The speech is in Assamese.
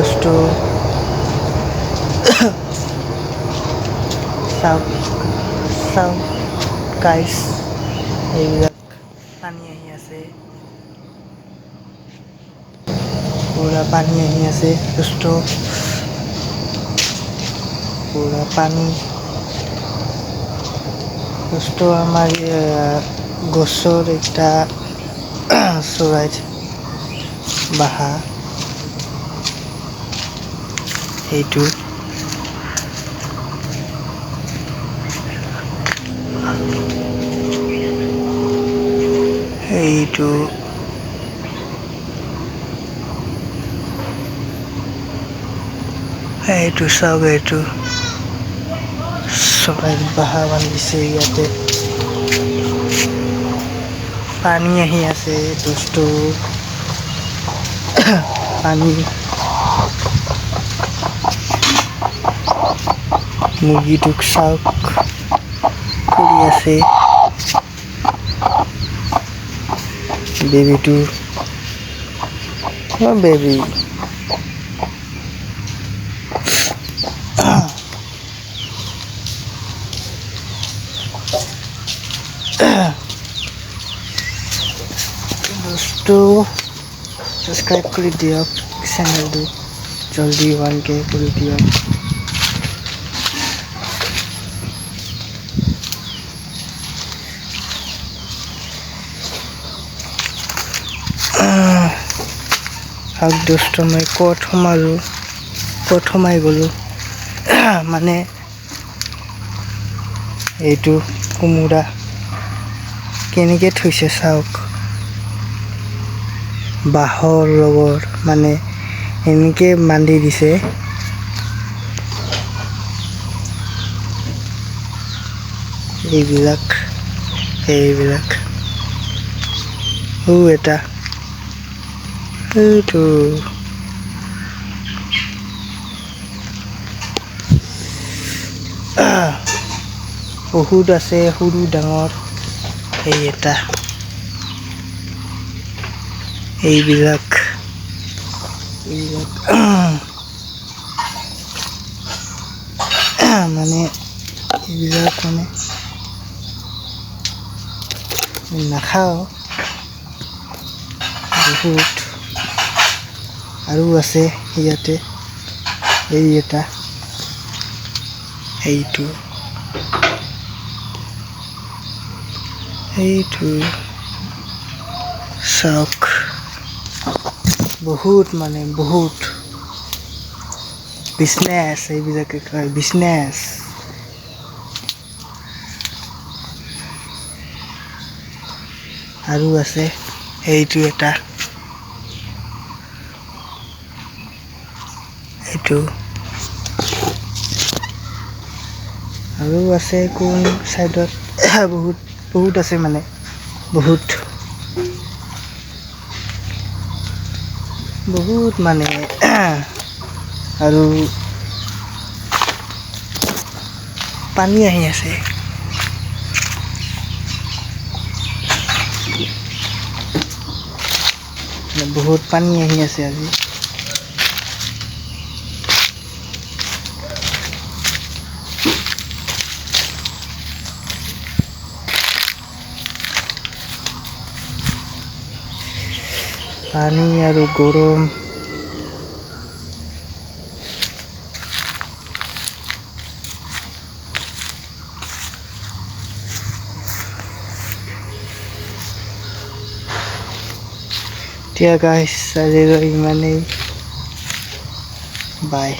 দুষ্ট চাওক চাওক গাইছ এইবিলাক পানী আহি আছে পুৰা পানী আহি আছে দুষ্ট পুৰা পানী দুষ্ট আমাৰ গছৰ একটা চৰাই বাহা সেইটো এইটো এইটো চাওক এইটো চৰাই বাহা বান্ধিছে ইয়াতে পানী আহি আছে দুষ্ট পানী মুৰ্গীটোক চাওক কৰি আছে বেবিটো বেবি বস্তু সাবস্ক্ৰাইব কৰি দিয়ক চেনেলটো জলদি 1K কৰি দিয়ক আৰু দোস্ত মই ক'ত সোমাই গ'লো মানে এইটো কোমোৰা কেনেকৈ থৈছে চাওক বাঁহৰ লগত মানে এনেকৈ বান্ধি দিছে এইবিলাক এটা এইটো বহুত আছে সৰু ডাঙৰ এই এটা এইবিলাক মানে এইবিলাক মানে নাখাওঁ বহুত আৰু আছে ইয়াতে এই এটা এইটো চাওক বহুত মানে বহুত বিজনেছ এইবিলাকে কয় বিজনেছ আৰু আছে এইটো এটা এইটো আৰু আছে কোন চাইডত বহুত আছে মানে বহুত মানে আৰু পানী আহি আছে বহুত পানী আহি আছে আজি পানী আৰু গৰম এতিয়া গাইছ আজিলৈ ইমানেই বাই